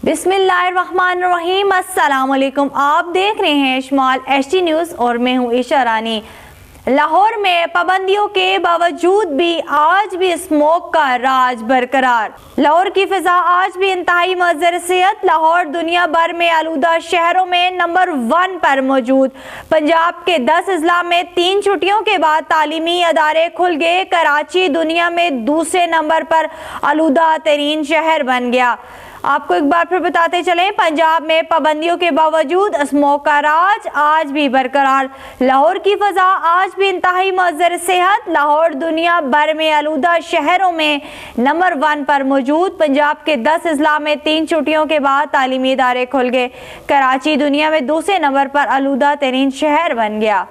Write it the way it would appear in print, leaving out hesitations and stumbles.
बिस्मिल्लाहिर्रहमानिर्रहीम। अस्सलाम वालेकुम। आप देख रहे हैं शमाल एचडी न्यूज़ और मैं हूँ ईशा रानी। लाहौर में पाबंदियों के बावजूद भी आज भी स्मोक का राज बरकरार। लाहौर की फिजा आज भी इंतहाई मज़र सेहत। लाहौर दुनिया भर में आलूदा शहरों में नंबर 1 पर मौजूद। पंजाब के 10 अजला में 3 छुट्टियों के बाद तालीमी अदारे खुल गए। कराची दुनिया में दूसरे नंबर पर आलूदा तरीन शहर बन गया। आपको एक बार फिर बताते चलें, पंजाब में पाबंदियों के बावजूद स्मोक का राज आज भी बरकरार। लाहौर की फजा आज भी इंतहाई मज़र सेहत। लाहौर दुनिया भर में आलूदा शहरों में नंबर 1 पर मौजूद। पंजाब के 10 अजला में 3 छुट्टियों के बाद तालीमी इदारे खुल गए। कराची दुनिया में दूसरे नंबर पर आलूदा तरीन शहर बन गया।